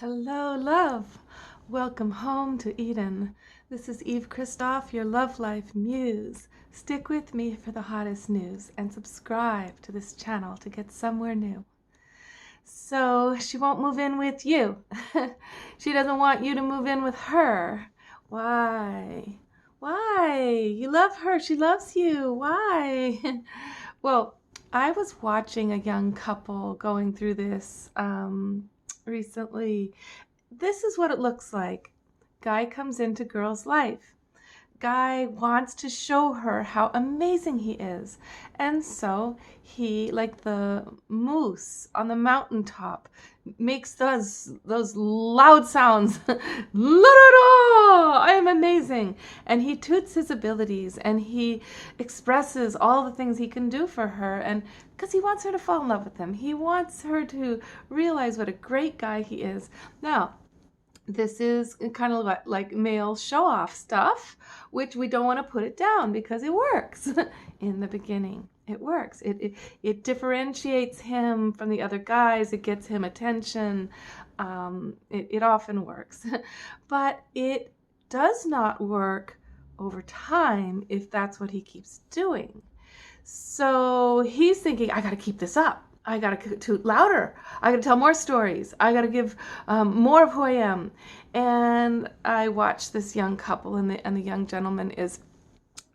Hello, love. Welcome home to Eden. This is Eve Christoph, your Love Life Muse. Stick with me for the hottest news and subscribe to this channel to get somewhere new. So she won't move in with you. She doesn't want you to move in with her. Why? Why? You love her. She loves you. Why? Well, I was watching a young couple going through this recently. This is what it looks like. Guy comes into girl's life. Guy wants to show her how amazing he is. And so he, like the moose on the mountaintop, makes those loud sounds. I am amazing. And he toots his abilities and he expresses all the things he can do for her. And because he wants her to fall in love with him, he wants her to realize what a great guy he is. Now, this is kind of like male show-off stuff, which we don't want to put it down because it works. In the beginning, it works. It differentiates him from the other guys. It gets him attention. It often works. But it does not work over time if that's what he keeps doing. So he's thinking, I got to keep this up. I got to toot louder. I got to tell more stories. I got to give more of who I am. And I watched this young couple, and the young gentleman is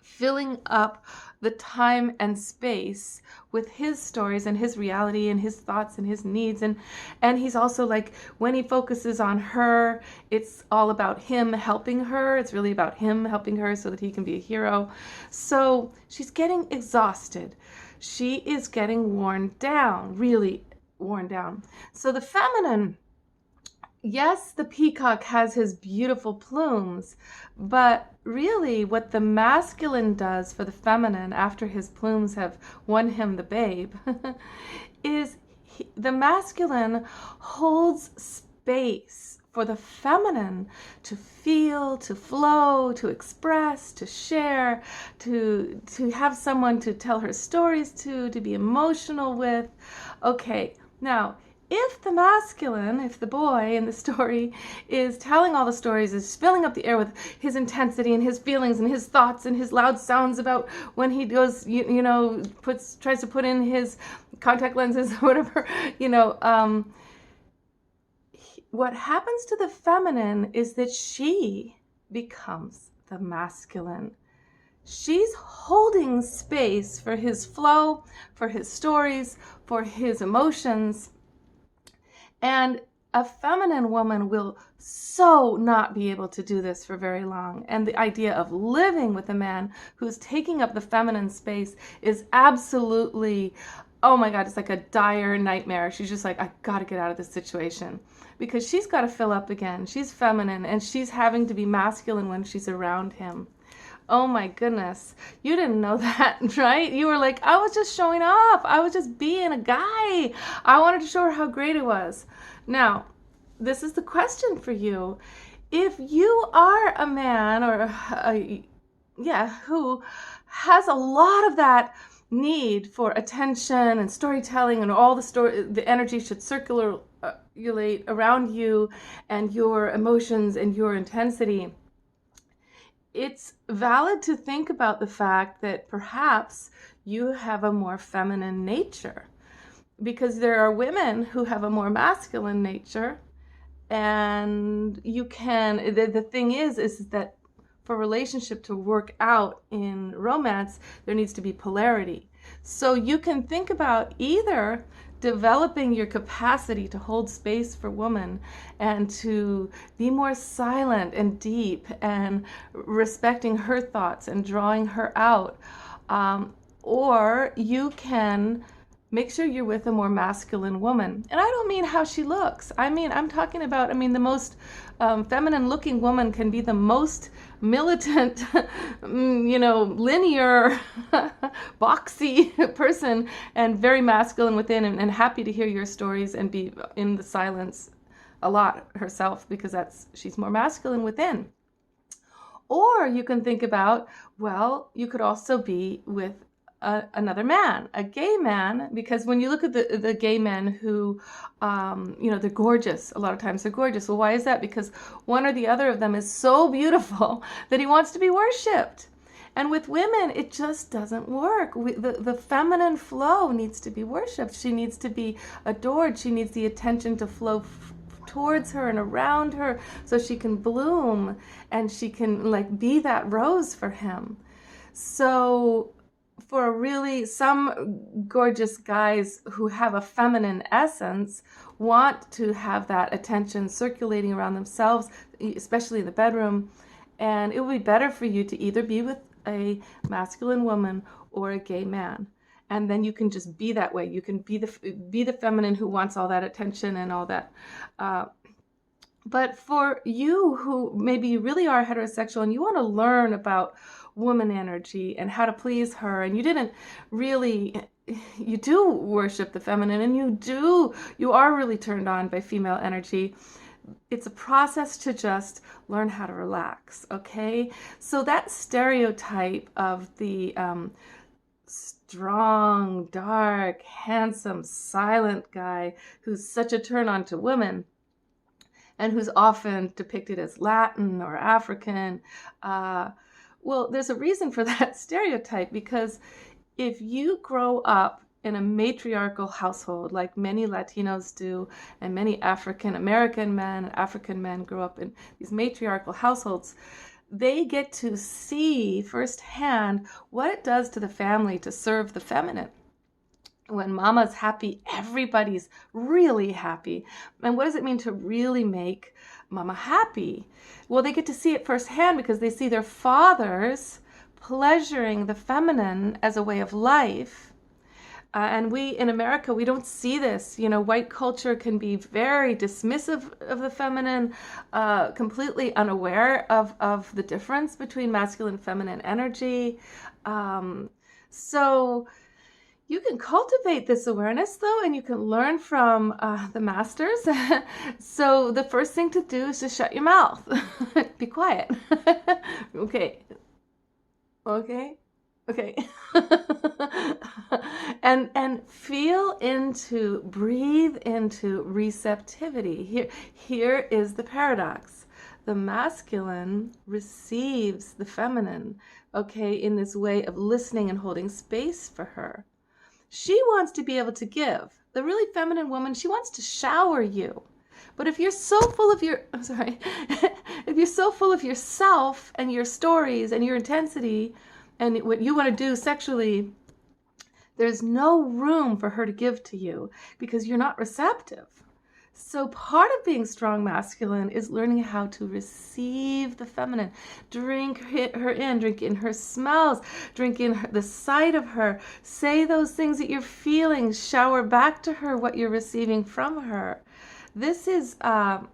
filling up the time and space with his stories and his reality and his thoughts and his needs. And he's also like, when he focuses on her, it's all about him helping her. It's really about him helping her so that he can be a hero. So she's getting exhausted. She is getting worn down, really worn down. So the feminine, yes, the peacock has his beautiful plumes, but really what the masculine does for the feminine after his plumes have won him the babe is the masculine holds space for the feminine to feel, to flow, to express, to share, to have someone to tell her stories to be emotional with. Okay, now, if the masculine, if the boy in the story is telling all the stories, is filling up the air with his intensity and his feelings and his thoughts and his loud sounds about when he goes, tries to put in his contact lenses or whatever, what happens to the feminine is that she becomes the masculine. She's holding space for his flow, for his stories, for his emotions. And a feminine woman will so not be able to do this for very long. And the idea of living with a man who's taking up the feminine space is absolutely, oh my God, it's like a dire nightmare. She's just like, I gotta get out of this situation. Because she's got to fill up again. She's feminine and she's having to be masculine when she's around him. Oh my goodness. You didn't know that, right? You were like, I was just showing off. I was just being a guy. I wanted to show her how great it was. Now, this is the question for you. If you are a man who has a lot of that need for attention and storytelling, and all the energy should circulate around you and your emotions and your intensity, it's valid to think about the fact that perhaps you have a more feminine nature, because there are women who have a more masculine nature. And you can, the thing is that for a relationship to work out in romance, there needs to be polarity. So you can think about either developing your capacity to hold space for woman and to be more silent and deep and respecting her thoughts and drawing her out. Or you can make sure you're with a more masculine woman. And I don't mean how she looks. I'm talking about, the most feminine looking woman can be the most militant, linear, boxy person, and very masculine within, and happy to hear your stories and be in the silence a lot herself, because she's more masculine within. Or you can think about, well, you could also be with another man, a gay man, because when you look at the gay men who, they're gorgeous. A lot of times they're gorgeous. Well, why is that? Because one or the other of them is so beautiful that he wants to be worshipped. And with women, it just doesn't work. The feminine flow needs to be worshipped. She needs to be adored. She needs the attention to flow towards her and around her so she can bloom and she can like be that rose for him. So for really some gorgeous guys who have a feminine essence want to have that attention circulating around themselves, especially in the bedroom. And it would be better for you to either be with a masculine woman or a gay man. And then you can just be that way. You can be the feminine who wants all that attention and all that. But for you who maybe you really are heterosexual and you want to learn about woman energy and how to please her, and you do worship the feminine, and you are really turned on by female energy. It's a process to just learn how to relax, okay? So that stereotype of the strong, dark, handsome, silent guy who's such a turn on to women and who's often depicted as Latin or African, well, there's a reason for that stereotype, because if you grow up in a matriarchal household like many Latinos do, and many African American men and African men grow up in these matriarchal households, they get to see firsthand what it does to the family to serve the feminine. When mama's happy, everybody's really happy. And what does it mean to really make mama happy? Well, they get to see it firsthand because they see their fathers pleasuring the feminine as a way of life. And we in America, we don't see this. White culture can be very dismissive of the feminine, completely unaware of the difference between masculine and feminine energy. So you can cultivate this awareness, though, and you can learn from the masters. So the first thing to do is just shut your mouth. Be quiet. Okay. And breathe into receptivity. Here is the paradox. The masculine receives the feminine, okay, in this way of listening and holding space for her. She wants to be able to give. The really feminine woman, she wants to shower you. But if you're so full of if you're so full of yourself and your stories and your intensity and what you want to do sexually, there's no room for her to give to you because you're not receptive. So part of being strong masculine is learning how to receive the feminine. Drink her in, drink in her smells, drink in the sight of her. Say those things that you're feeling. Shower back to her what you're receiving from her. This is a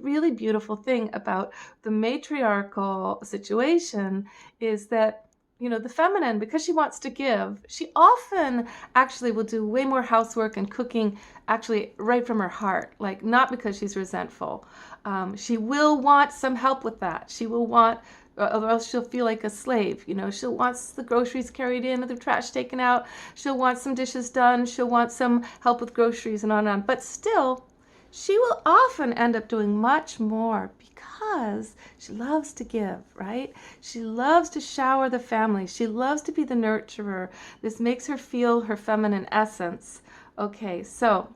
really beautiful thing about the matriarchal situation, is that the feminine, because she wants to give, she often actually will do way more housework and cooking actually right from her heart, like not because she's resentful. She will want some help with that. She will want, or else she'll feel like a slave. She'll want the groceries carried in, the trash taken out. She'll want some dishes done. She'll want some help with groceries and on and on. But still, she will often end up doing much more because she loves to give, right? She loves to shower the family. She loves to be the nurturer. This makes her feel her feminine essence. Okay, so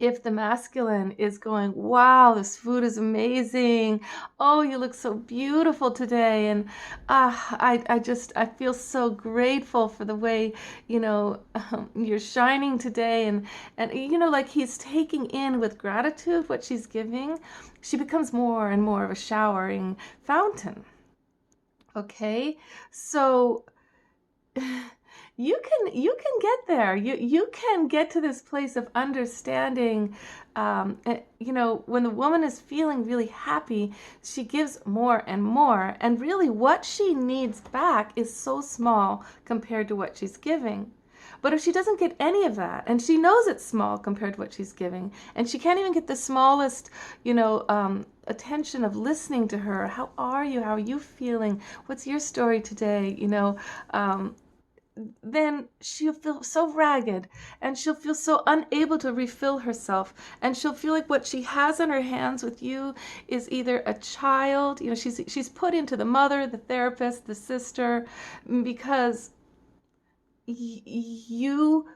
if the masculine is going, wow, this food is amazing. Oh, you look so beautiful today. And I feel so grateful for the way, you're shining today. And like he's taking in with gratitude what she's giving. She becomes more and more of a showering fountain. Okay, so you can get there. You can get to this place of understanding. When the woman is feeling really happy, she gives more and more, and really what she needs back is so small compared to what she's giving. But if she doesn't get any of that, and she knows it's small compared to what she's giving, and she can't even get the smallest, attention of listening to her, how are you? How are you feeling? What's your story today? Then she'll feel so ragged, and she'll feel so unable to refill herself, and she'll feel like what she has on her hands with you is either a child, she's put into the mother, the therapist, the sister, because you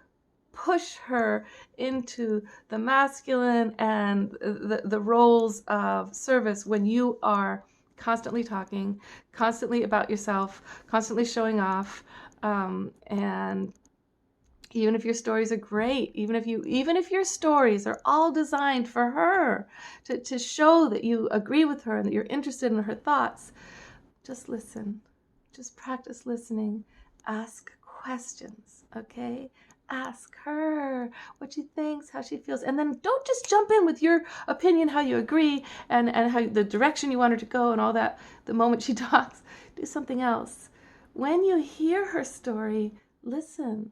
push her into the masculine and the roles of service when you are constantly talking, constantly about yourself, constantly showing off, and even if your stories are great, even if your stories are all designed for her to show that you agree with her and that you're interested in her thoughts, just listen. Just practice listening. Ask questions, okay? Ask her what she thinks, how she feels, and then don't just jump in with your opinion, how you agree, and how the direction you want her to go and all that the moment she talks. Do something else. When you hear her story, listen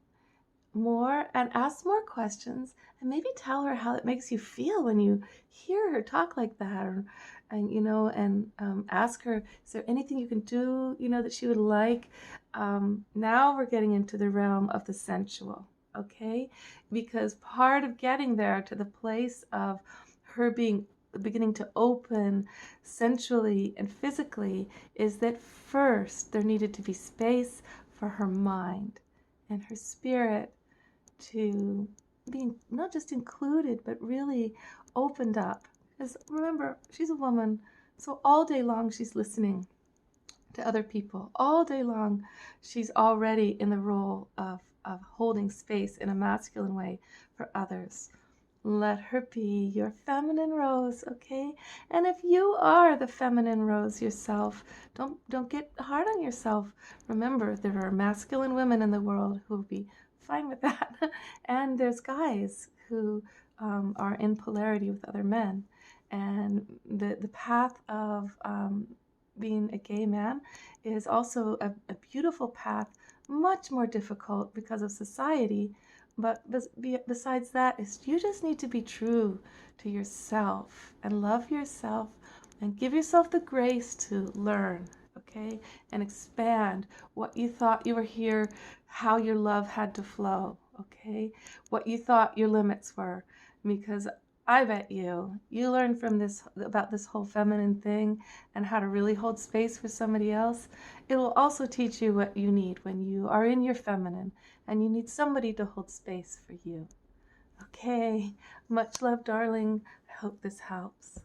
more and ask more questions, and maybe tell her how it makes you feel when you hear her talk like that, and ask her, is there anything you can do that she would like. Now we're getting into the realm of the sensual, okay? Because part of getting there to the place of her beginning to open sensually and physically is that first there needed to be space for her mind and her spirit to being not just included, but really opened up. Because remember, she's a woman, so all day long she's listening to other people. All day long she's already in the role of holding space in a masculine way for others. Let her be your feminine rose, okay? And if you are the feminine rose yourself, don't get hard on yourself. Remember, there are masculine women in the world who will be fine with that. And there's guys who are in polarity with other men. And the path of being a gay man is also a beautiful path, much more difficult because of society. But besides that, is you just need to be true to yourself and love yourself and give yourself the grace to learn, okay? And expand what you thought you were here, how your love had to flow, okay? What you thought your limits were. Because I bet you learn from this about this whole feminine thing and how to really hold space for somebody else. It will also teach you what you need when you are in your feminine and you need somebody to hold space for you. Okay, much love, darling. I hope this helps.